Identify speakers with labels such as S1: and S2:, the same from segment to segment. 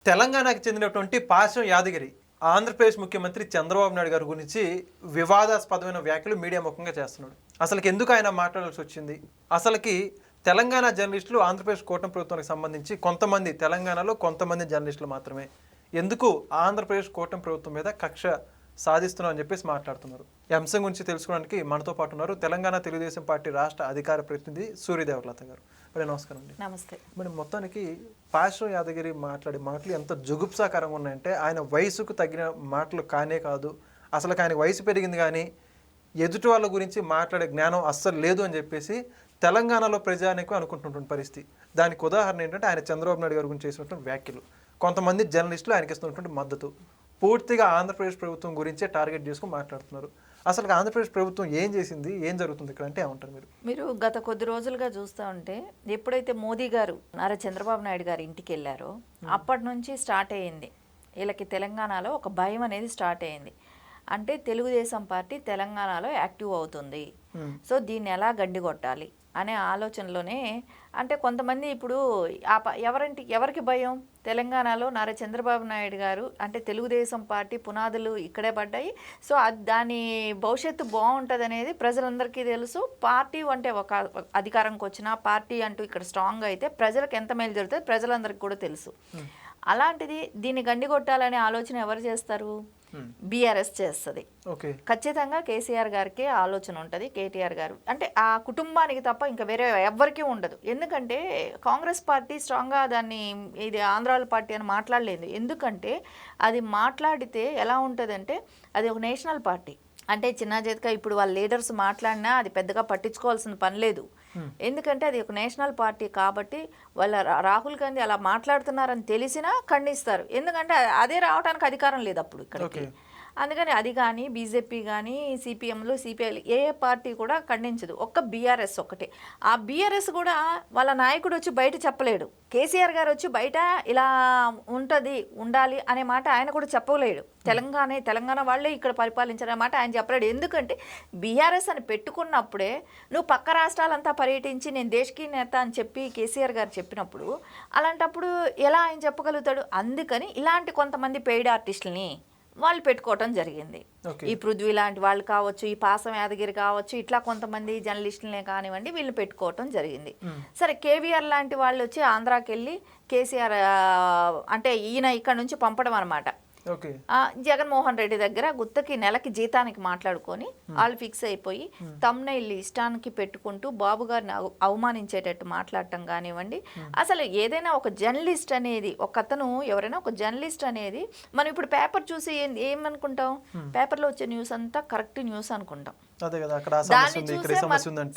S1: తెలంగాణకు చెందినటువంటి పాశం యాదగిరి ఆంధ్రప్రదేశ్ ముఖ్యమంత్రి చంద్రబాబు నాయుడు గారి గురించి వివాదాస్పదమైన వ్యాఖ్యలు మీడియా ముఖంగా చేస్తున్నాడు. అసలుకి ఎందుకు ఆయన మాట్లాడాల్సి వచ్చింది? అసలుకి తెలంగాణ జర్నలిస్టులు ఆంధ్రప్రదేశ్ కూటమి ప్రభుత్వానికి సంబంధించి కొంతమంది తెలంగాణలో కొంతమంది జర్నలిస్టులు మాత్రమే ఎందుకు ఆంధ్రప్రదేశ్ కూటమి ప్రభుత్వం మీద కక్ష సాధిస్తున్నాం అని చెప్పేసి మాట్లాడుతున్నారు. ఈ అంశం గురించి తెలుసుకోవడానికి మనతో పాటు ఉన్నారు తెలంగాణ తెలుగుదేశం పార్టీ రాష్ట్ర అధికార ప్రతినిధి సూర్యదేవలత గారు. మేడం నమస్కారం అండి.
S2: నమస్తే
S1: మేడం, మొత్తానికి పాశం యాదగిరి మాట్లాడే మాటలు ఎంత జుగుప్సాకరంగా ఉన్నాయంటే ఆయన వయసుకు తగిన మాటలు కానే కాదు, అసలు ఆయన వయసు పెరిగింది కానీ ఎదుటి వాళ్ళ గురించి మాట్లాడే జ్ఞానం అస్సలు లేదు అని చెప్పేసి తెలంగాణలో ప్రజానికం అనుకుంటున్నటువంటి పరిస్థితి. దానికి ఉదాహరణ ఏంటంటే ఆయన చంద్రబాబు నాయుడు గారి గురించి చేసినటువంటి వ్యాఖ్యలు, కొంతమంది జర్నలిస్టులు ఆయనకి ఇస్తున్నటువంటి మద్దతు, పూర్తిగా ఆంధ్రప్రదేశ్ ప్రభుత్వం గురించే టార్గెట్ చేసుకుని మాట్లాడుతున్నారు. అసలు ఆంధ్రప్రదేశ్ ప్రభుత్వం ఏం చేసింది, ఏం జరుగుతుంది ఇక్కడ అంటే ఏమంటారు
S2: మీరు? గత కొద్ది రోజులుగా చూస్తూ ఉంటే ఎప్పుడైతే మోదీ గారు నారా చంద్రబాబు నాయుడు గారి ఇంటికి వెళ్ళారో అప్పటి నుంచి స్టార్ట్ అయ్యింది వీళ్ళకి తెలంగాణలో ఒక భయం అనేది స్టార్ట్ అయ్యింది. అంటే తెలుగుదేశం పార్టీ తెలంగాణలో యాక్టివ్ అవుతుంది, సో దీన్ని ఎలా గండి కొట్టాలి అనే ఆలోచనలోనే. అంటే కొంతమంది ఇప్పుడు ఎవరికి భయం? తెలంగాణలో నారా చంద్రబాబు నాయుడు గారు అంటే తెలుగుదేశం పార్టీ పునాదులు ఇక్కడే పడ్డాయి, సో దాని భవిష్యత్తు బాగుంటుంది అనేది ప్రజలందరికీ తెలుసు. పార్టీ అంటే ఒక అధికారంకి వచ్చిన పార్టీ అంటూ ఇక్కడ స్ట్రాంగ్ అయితే ప్రజలకు ఎంత మేలు జరుగుతుంది ప్రజలందరికీ కూడా తెలుసు. అలాంటిది దీన్ని గండి కొట్టాలనే ఆలోచన ఎవరు చేస్తారు? బీఆర్ఎస్ చేస్తుంది. ఖచ్చితంగా కేసీఆర్ గారికి ఆలోచన ఉంటుంది. కేటీఆర్ గారు అంటే ఆ కుటుంబానికి తప్ప ఇంకా వేరే ఎవ్వరికీ ఉండదు. ఎందుకంటే కాంగ్రెస్ పార్టీ స్ట్రాంగ్గా దాన్ని ఇది ఆంధ్రాల పార్టీ అని మాట్లాడలేదు. ఎందుకంటే అది మాట్లాడితే ఎలా ఉంటుందంటే అది ఒక నేషనల్ పార్టీ. అంటే చిన్న చేతిగా ఇప్పుడు వాళ్ళ లీడర్స్ మాట్లాడినా అది పెద్దగా పట్టించుకోవాల్సిన పని లేదు. ఎందుకంటే అది ఒక నేషనల్ పార్టీ కాబట్టి వాళ్ళ రాహుల్ గాంధీ అలా మాట్లాడుతున్నారని తెలిసినా ఖండిస్తారు. ఎందుకంటే అదే రావడానికి అధికారం లేదు అప్పుడు ఇక్కడికి. అందుకని అది కానీ బీజేపీ కానీ సిపిఎంలు సిపిఐలు ఏ పార్టీ కూడా ఖండించదు, ఒక్క బీఆర్ఎస్ ఒక్కటే. ఆ బీఆర్ఎస్ కూడా వాళ్ళ నాయకుడు వచ్చి బయట చెప్పలేడు. కేసీఆర్ గారు వచ్చి బయట ఇలా ఉండాలి అనే మాట ఆయన కూడా చెప్పలేడు. తెలంగాణ వాళ్ళే ఇక్కడ పరిపాలించారనే మాట ఆయన చెప్పలేడు. ఎందుకంటే బీఆర్ఎస్ అని పెట్టుకున్నప్పుడే నువ్వు పక్క రాష్ట్రాలంతా పర్యటించి నేను దేశకీ నేత అని చెప్పి కేసీఆర్ గారు చెప్పినప్పుడు అలాంటప్పుడు ఎలా ఆయన చెప్పగలుగుతాడు? అందుకని ఇలాంటి కొంతమంది పెయిడ్ ఆర్టిస్టులని వాళ్ళు పెట్టుకోవటం జరిగింది. ఈ పృథ్వీ లాంటి వాళ్ళు కావచ్చు, ఈ పాసం యాదగిరి కావచ్చు, ఇట్లా కొంతమంది జర్నలిస్టులనే కానివ్వండి వీళ్ళు పెట్టుకోవటం జరిగింది. సరే, కేవీఆర్ లాంటి వాళ్ళు వచ్చి ఆంధ్రాకి వెళ్ళి కేసీఆర్ అంటే ఈయన ఇక్కడ నుంచి పంపడం అనమాట. జగన్మోహన్ రెడ్డి దగ్గర గుత్తకి నెలకి జీతానికి మాట్లాడుకొని వాళ్ళు ఫిక్స్ అయిపోయి తమ్నైల్ ఇష్టానికి పెట్టుకుంటూ బాబు గారిని అవమానించేటట్టు మాట్లాడటం కానివ్వండి. అసలు ఏదైనా ఒక జర్నలిస్ట్ అనేది ఎవరైనా ఒక జర్నలిస్ట్ అనేది మనం ఇప్పుడు పేపర్ చూసి ఏమనుకుంటాం? పేపర్లో వచ్చే న్యూస్ అంతా కరెక్ట్ న్యూస్ అనుకుంటాం. దాన్ని చూసే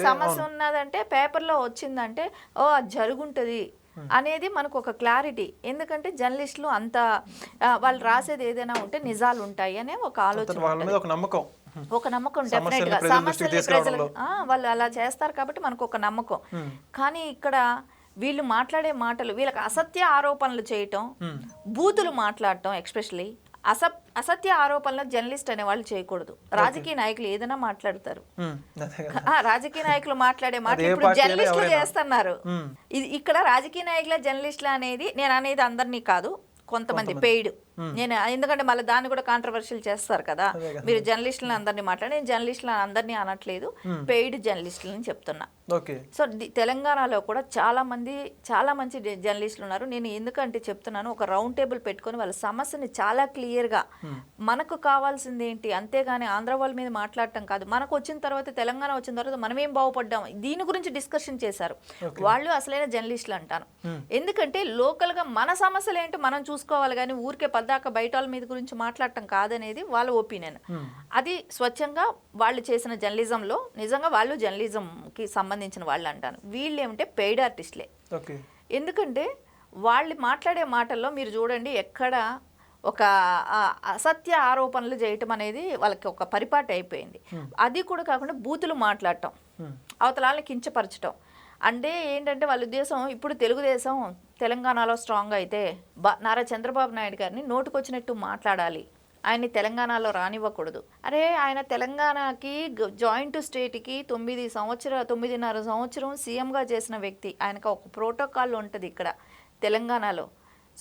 S2: సమస్య ఉన్నదంటే పేపర్లో వచ్చిందంటే ఓ అది జరుగుంటది అనేది మనకు ఒక క్లారిటీ. ఎందుకంటే జర్నలిస్టులు అంత వాళ్ళు రాసేది ఏదైనా ఉంటే నిజాలు ఉంటాయి అనే ఒక ఆలోచన, ఒక నమ్మకం డెఫినెట్ గా సమస్యల్ని ప్రజలు వాళ్ళు అలా చేస్తారు కాబట్టి మనకు ఒక నమ్మకం. కానీ ఇక్కడ వీళ్ళు మాట్లాడే మాటలు, వీళ్ళకి అసత్య ఆరోపణలు చేయటం, బూతులు మాట్లాడటం, ఎస్పెషల్లీ అసత్య ఆరోపణలు జర్నలిస్ట్ అనే వాళ్ళు చేయకూడదు. రాజకీయ నాయకులు ఏదైనా మాట్లాడతారు. రాజకీయ నాయకులు మాట్లాడే మాటలు ఇప్పుడు జర్నలిస్టులు చేస్తున్నారు. ఇది ఇక్కడ రాజకీయ నాయకుల జర్నలిస్టులు అనేది నేను అనేది అందరినీ కాదు, కొంతమంది పెయిడ్. నేను ఎందుకంటే మళ్ళీ దాన్ని కూడా కాంట్రవర్షియల్ చేస్తారు కదా, మీరు జర్నలిస్టులను అందరినీ మాట్లాడి. నేను జర్నలిస్టులను అందరినీ అనట్లేదు, పెయిడ్ జర్నలిస్టులని చెప్తున్నా. సో తెలంగాణలో కూడా చాలా మంచి జర్నలిస్టులు ఉన్నారు. నేను ఎందుకంటే చెప్తున్నాను, ఒక రౌండ్ టేబుల్ పెట్టుకొని వాళ్ళ సమస్యని చాలా క్లియర్గా మనకు కావాల్సింది ఏంటి, అంతేగాని ఆంధ్ర వాళ్ళ మీద మాట్లాడటం కాదు. మనకు వచ్చిన తర్వాత తెలంగాణ వచ్చిన తర్వాత మనం ఏం బాగుపడ్డాం దీని గురించి డిస్కషన్ చేశారు వాళ్ళు. అసలైన జర్నలిస్టులు అంటాను. ఎందుకంటే లోకల్గా మన సమస్యలు ఏంటో మనం చూసుకోవాలి, కానీ ఊరికే పద్దాక బయట వాళ్ళ మీద గురించి మాట్లాడటం కాదనేది వాళ్ళ ఒపీనియన్. అది స్వచ్ఛంగా వాళ్ళు చేసిన జర్నలిజంలో నిజంగా వాళ్ళు జర్నలిజంకి సంబంధించిన వాళ్ళు అంటాను. వీళ్ళు ఏమంటే పెయిడ్ ఆర్టిస్టులే. ఎందుకంటే వాళ్ళు మాట్లాడే మాటల్లో మీరు చూడండి, ఎక్కడ ఒక అసత్య ఆరోపణలు చేయటం అనేది వాళ్ళకి ఒక పరిపాటి అయిపోయింది. అది కూడా కాకుండా బూతులు మాట్లాడటం, అవతలాలని కించపరచటం. అంటే ఏంటంటే వాళ్ళ ఉద్దేశం ఇప్పుడు తెలుగుదేశం తెలంగాణలో స్ట్రాంగ్ అయితే నారా చంద్రబాబు నాయుడు గారిని నోటుకొచ్చినట్టు మాట్లాడాలి, ఆయన్ని తెలంగాణలో రానివ్వకూడదు. అరే ఆయన తెలంగాణకి జాయింట్ స్టేట్కి 9.5 సంవత్సరం సీఎంగా చేసిన వ్యక్తి. ఆయనకు ఒక ప్రోటోకాల్ ఉంటుంది ఇక్కడ తెలంగాణలో.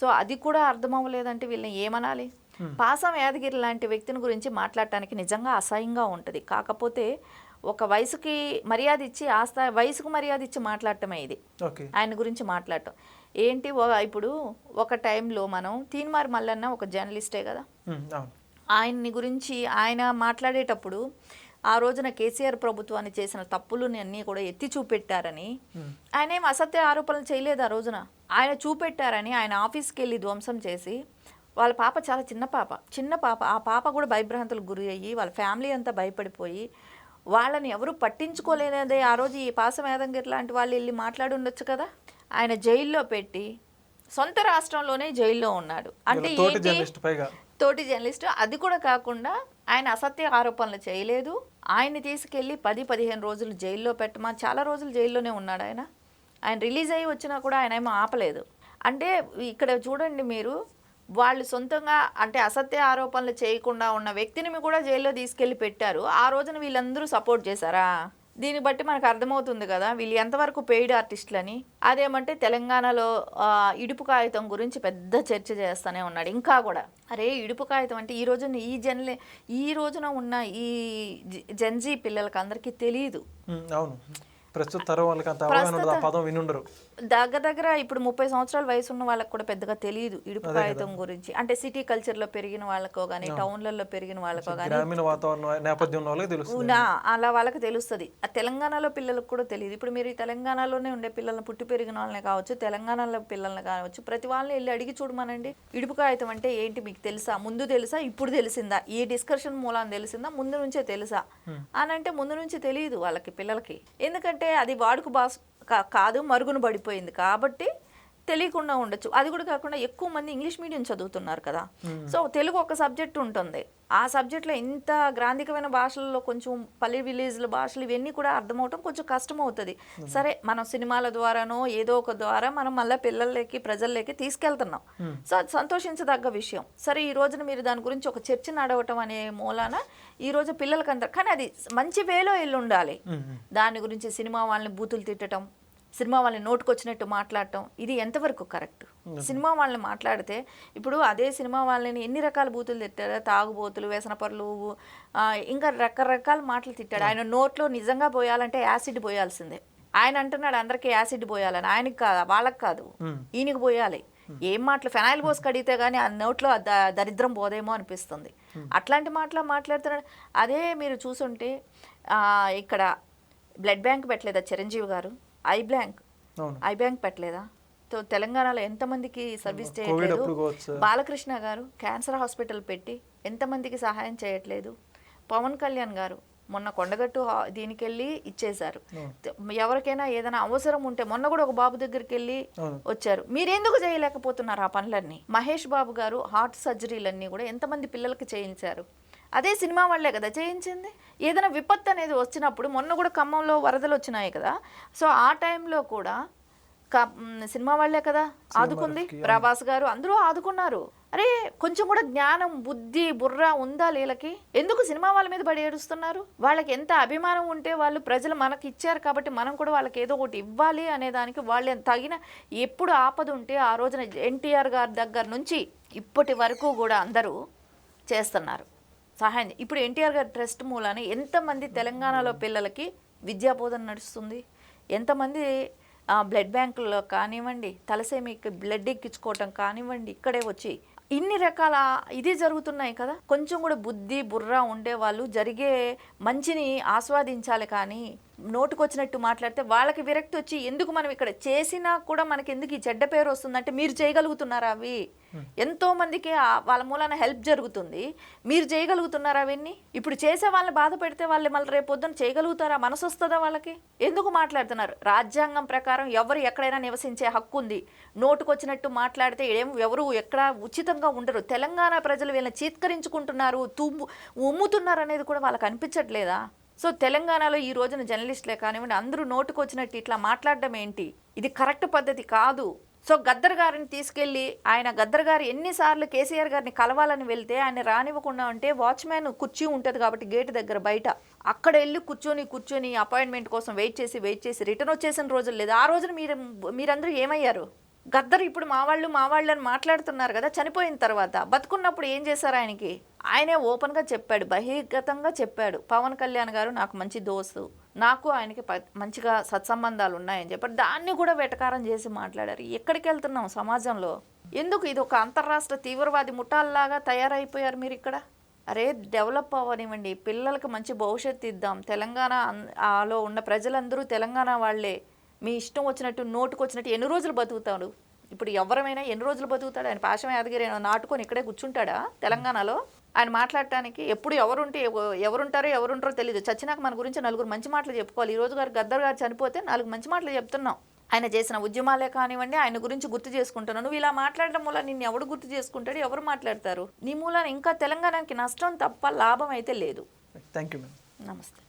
S2: సో అది కూడా అర్థం అవ్వలేదంటే వీళ్ళని ఏమనాలి? పాసం యాదగిరి లాంటి వ్యక్తిని గురించి మాట్లాడటానికి నిజంగా అసహ్యంగా ఉంటుంది. కాకపోతే ఒక వయసుకి మర్యాద ఇచ్చి వయసుకు మర్యాద ఇచ్చి మాట్లాడటమే ఇది. ఆయన గురించి మాట్లాడటం ఏంటి? ఇప్పుడు ఒక టైంలో మనం తీన్మార్ మల్లన్న ఒక జర్నలిస్టే కదా, ఆయన్ని గురించి ఆయన మాట్లాడేటప్పుడు ఆ రోజున కేసీఆర్ ప్రభుత్వాన్ని చేసిన తప్పులని అన్నీ కూడా ఎత్తి చూపెట్టారని, ఆయన ఏం అసత్య ఆరోపణలు చేయలేదు. ఆ రోజున ఆయన చూపెట్టారని ఆయన ఆఫీస్కి వెళ్ళి ధ్వంసం చేసి, వాళ్ళ పాప చాలా చిన్న పాప ఆ పాప కూడా భయభ్రాంతులకు గురి అయ్యి వాళ్ళ ఫ్యామిలీ అంతా భయపడిపోయి వాళ్ళని ఎవరు పట్టించుకోలేదే. ఆ రోజు ఈ పాసం యాదగిరి లాంటి వాళ్ళు వెళ్ళి మాట్లాడి ఉండొచ్చు కదా. ఆయన జైల్లో పెట్టి సొంత రాష్ట్రంలోనే జైల్లో ఉన్నాడు అంటే తోటి జర్నలిస్ట్. అది కూడా కాకుండా ఆయన అసత్య ఆరోపణలు చేయలేదు. ఆయన్ని తీసుకెళ్ళి 10-15 రోజులు జైల్లో పెట్టమా, చాలా రోజులు జైల్లోనే ఉన్నాడు ఆయన. ఆయన రిలీజ్ అయ్యి వచ్చినా కూడా ఆయన ఏమో ఆపలేదు. అంటే ఇక్కడ చూడండి మీరు, వాళ్ళు సొంతంగా అంటే అసత్య ఆరోపణలు చేయకుండా ఉన్న వ్యక్తిని కూడా జైల్లో తీసుకెళ్ళి పెట్టారు. ఆ రోజున వీళ్ళందరూ సపోర్ట్ చేశారా? దీన్ని బట్టి మనకు అర్థమవుతుంది కదా వీళ్ళు ఎంతవరకు పెయిడ్ ఆర్టిస్టులని. అదేమంటే తెలంగాణలో ఇడుపు కాగితం గురించి పెద్ద చర్చ చేస్తూనే ఉన్నాడు ఇంకా కూడా. అరే ఇడుపు కాగితం అంటే ఈ రోజున ఉన్న ఈ జెన్జీ పిల్లలకి అందరికీ తెలియదు.
S1: అవును, ప్రస్తుత తరం వాళ్ళకి అంత అవగాహన ఉండదు, ఆ పదం వినుండరు.
S2: దగ్గర ఇప్పుడు 30 సంవత్సరాల వయసు ఉన్న వాళ్ళకి కూడా పెద్దగా తెలియదు ఇడుపు కాగితం గురించి. అంటే సిటీ కల్చర్లో పెరిగిన వాళ్ళకో కానీ టౌన్లలో పెరిగిన వాళ్ళకో కానీ
S1: గ్రామీణ వాతావరణ నేపథ్యం వాళ్ళకి తెలుస్తుంది,
S2: అలా వాళ్ళకి తెలుస్తుంది. ఆ తెలంగాణలో పిల్లలకు కూడా తెలియదు. ఇప్పుడు మీరు ఈ తెలంగాణలోనే ఉండే పిల్లల్ని, పుట్టి పెరిగిన వాళ్ళని కావచ్చు, తెలంగాణలో పిల్లల్ని కావచ్చు, ప్రతి వాళ్ళని వెళ్ళి అడిగి చూడమనండి. ఇడుపు కాగితం అంటే ఏంటి మీకు తెలుసా? ముందు తెలుసా? ఇప్పుడు తెలిసిందా? ఈ డిస్కషన్ మూలాన్ని తెలిసిందా? ముందు నుంచే తెలుసా అని అంటే ముందు నుంచి తెలియదు వాళ్ళకి, పిల్లలకి. ఎందుకంటే అది వాడుక భాష కాదు, మరుగున పడిపోయింది కాబట్టి తెలియకుండా ఉండొచ్చు. అది కూడా కాకుండా ఎక్కువ మంది ఇంగ్లీష్ మీడియం చదువుతున్నారు కదా. సో తెలుగు ఒక సబ్జెక్ట్ ఉంటుంది. ఆ సబ్జెక్ట్లో ఇంత గ్రాంధికమైన భాషల్లో కొంచెం పల్లె విలేజ్ల భాషలు ఇవన్నీ కూడా అర్థమవటం కొంచెం కష్టం అవుతుంది. సరే మనం సినిమాల ద్వారానో ఏదో ఒక ద్వారా మనం మళ్ళీ పిల్లలకి ప్రజల్లోకి తీసుకెళ్తున్నాం. సో అది సంతోషించదగ్గ విషయం. సరే ఈ రోజున మీరు దాని గురించి ఒక చర్చ నడవటం అనే మూలాన ఈ రోజు పిల్లలకంతా, కానీ అది మంచి వేలో వెళ్ళి ఉండాలి. దాని గురించి సినిమా వాళ్ళని బూతులు తిట్టడం, సినిమా వాళ్ళని నోటుకొచ్చినట్టు మాట్లాడటం, ఇది ఎంతవరకు కరెక్ట్? సినిమా వాళ్ళని మాట్లాడితే ఇప్పుడు అదే సినిమా వాళ్ళని ఎన్ని రకాల బూతులు తిట్టారు, తాగుబోతులు, వ్యసనపరులు, ఇంకా రకరకాల మాటలు తిట్టాడు. ఆయన నోట్లో నిజంగా పోయాలంటే యాసిడ్ పోయాల్సిందే. ఆయన అంటున్నాడు అందరికీ యాసిడ్ పోయాలని, ఆయనకి కాదు, వాళ్ళకి కాదు, ఈయనకి పోయాలి. ఏం మాటలు, ఫెనాయిల్ పోసి కడిగితే కానీ ఆ నోట్లో దరిద్రం పోదేమో అనిపిస్తుంది. అట్లాంటి మాటలు మాట్లాడుతున్నాడు. అదే మీరు చూసుంటే ఇక్కడ బ్లడ్ బ్యాంక్ పెట్టలేదా చిరంజీవి గారు? ఐ బ్యాంక్ పెట్టలేదా? తెలంగాణలో ఎంతమందికి సర్వీస్ చేయట్లేదు? బాలకృష్ణ గారు క్యాన్సర్ హాస్పిటల్ పెట్టి ఎంతమందికి సహాయం చేయట్లేదు? పవన్ కళ్యాణ్ గారు మొన్న కొండగట్టు దీనికి వెళ్ళి ఇచ్చేశారు. ఎవరికైనా ఏదైనా అవసరం ఉంటే మొన్న కూడా ఒక బాబు దగ్గరికి వెళ్ళి వచ్చారు. మీరెందుకు చేయలేకపోతున్నారు ఆ పనులన్నీ? మహేష్ బాబు గారు హార్ట్ సర్జరీలన్నీ కూడా ఎంతమంది పిల్లలకి చేయించారు? అదే సినిమా వాళ్ళే కదా చేయించింది. ఏదైనా విపత్తు అనేది వచ్చినప్పుడు మొన్న కూడా ఖమ్మంలో వరదలు వచ్చినాయి కదా, సో ఆ టైంలో కూడా సినిమా వాళ్ళే కదా ఆదుకుంది. ప్రభాస్ గారు అందరూ ఆదుకున్నారు. అరే కొంచెం కూడా జ్ఞానం, బుద్ధి, బుర్ర ఉందా వీళ్ళకి? ఎందుకు సినిమా వాళ్ళ మీద పడి ఏడుస్తున్నారు? వాళ్ళకి ఎంత అభిమానం ఉంటే వాళ్ళు ప్రజలు మనకి ఇచ్చారు కాబట్టి మనం కూడా వాళ్ళకి ఏదో ఒకటి ఇవ్వాలి అనే దానికి వాళ్ళు తగిన, ఎప్పుడు ఆపద ఉంటే ఆ రోజున ఎన్టీఆర్ గారి దగ్గర నుంచి ఇప్పటి వరకు కూడా అందరూ చేస్తున్నారు సహాయం. ఇప్పుడు ఎన్టీఆర్ గారి ట్రస్ట్ మూలాన ఎంతమంది తెలంగాణలో పిల్లలకి విద్యాబోధన నడుస్తుంది, ఎంతమంది బ్లడ్ బ్యాంకుల్లో కానివ్వండి, తలసేమికి బ్లడ్ ఎక్కించుకోవటం కానివ్వండి, ఇక్కడే వచ్చి ఇన్ని రకాల ఇది జరుగుతున్నాయి కదా. కొంచెం కూడా బుద్ధి బుర్ర ఉండేవాళ్ళు జరిగే మంచిని ఆస్వాదించాలి, కానీ నోటుకొచ్చినట్టు మాట్లాడితే వాళ్ళకి విరక్తి వచ్చి ఎందుకు మనం ఇక్కడ చేసినా కూడా మనకి ఎందుకు ఈ చెడ్డ పేరు వస్తుందంటే మీరు చేయగలుగుతున్నారా? అవి ఎంతో మందికి వాళ్ళ మూలాన హెల్ప్ జరుగుతుంది, మీరు చేయగలుగుతున్నారా అవన్నీ? ఇప్పుడు చేసే వాళ్ళని బాధ పెడితే వాళ్ళు మళ్ళీ రేపు పొద్దున చేయగలుగుతారా? మనసు వస్తుందా వాళ్ళకి? ఎందుకు మాట్లాడుతున్నారు? రాజ్యాంగం ప్రకారం ఎవరు ఎక్కడైనా నివసించే హక్కు ఉంది. నోటుకొచ్చినట్టు మాట్లాడితే ఎవరు ఎక్కడ ఉచితంగా ఉండరు. తెలంగాణ ప్రజలు వీళ్ళని చీత్కరించుకుంటున్నారు, ఉమ్ముతున్నారు అనేది కూడా వాళ్ళకి అనిపించట్లేదా? సో తెలంగాణలో ఈ రోజున జర్నలిస్టులే కానివ్వండి అందరూ నోటుకొచ్చినట్టు ఇట్లా మాట్లాడడం ఏంటి? ఇది కరెక్ట్ పద్ధతి కాదు. సో గద్దర్ గారిని తీసుకెళ్ళి గద్దర్ గారు ఎన్నిసార్లు కేసీఆర్ గారిని కలవాలని వెళ్తే ఆయన రానివ్వకుండా ఉంటే వాచ్మ్యాన్ కుర్చీ ఉంటుంది కాబట్టి గేటు దగ్గర బయట అక్కడ వెళ్ళి కూర్చొని అపాయింట్మెంట్ కోసం వెయిట్ చేసి రిటర్న్ వచ్చేసిన రోజులు లేదు. ఆ రోజున మీరందరూ ఏమయ్యారు? గద్దర్ ఇప్పుడు మా వాళ్ళు అని మాట్లాడుతున్నారు కదా, చనిపోయిన తర్వాత. బతుకున్నప్పుడు ఏం చేశారు ఆయనకి? ఆయనే ఓపెన్గా చెప్పాడు, బహిర్గతంగా చెప్పాడు, పవన్ కళ్యాణ్ గారు నాకు మంచి దోస్తు, నాకు ఆయనకి మంచిగా సత్సంబంధాలు ఉన్నాయని చెప్పారు. దాన్ని కూడా వెటకారం చేసి మాట్లాడారు. ఎక్కడికి వెళ్తున్నాం సమాజంలో? ఎందుకు ఇది ఒక అంతర్రాష్ట్ర తీవ్రవాది ముఠాల్లాగా తయారైపోయారు మీరు ఇక్కడ? అరే డెవలప్ అవ్వనివ్వండి, పిల్లలకి మంచి భవిష్యత్తు ఇద్దాం. తెలంగాణలో ఉన్న ప్రజలందరూ తెలంగాణ వాళ్ళే. మీ ఇష్టం వచ్చినట్టు నోటుకు వచ్చినట్టు ఎన్ని రోజులు బతుకుతాడు? ఇప్పుడు ఎవరమైనా ఎన్ని రోజులు బతుకుతాడు? ఆయన పాశం యాదగిరి నాటుకొని ఇక్కడే కూర్చుంటాడా తెలంగాణలో? ఆయన మాట్లాడటానికి ఎప్పుడు ఎవరుంటారో ఎవరుంటారో తెలియదు. చచ్చినాక మన గురించి నలుగురు మంచి మాటలు చెప్పుకోవాలి. ఈ రోజు గారు గద్దర్ గారు చనిపోతే 4 మంచి మాటలు చెప్తున్నాం. ఆయన చేసిన ఉద్యమాలే కానివ్వండి, ఆయన గురించి గుర్తు చేసుకుంటున్నాను. నువ్వు ఇలా మాట్లాడడం వల్ల నిన్ను ఎవడు గుర్తు చేసుకుంటాడు? ఎవరు మాట్లాడతారు? నీ మూలాన ఇంకా తెలంగాణకి నష్టం తప్ప లాభం అయితే లేదు.
S1: Thank you ma'am.
S2: నమస్తే.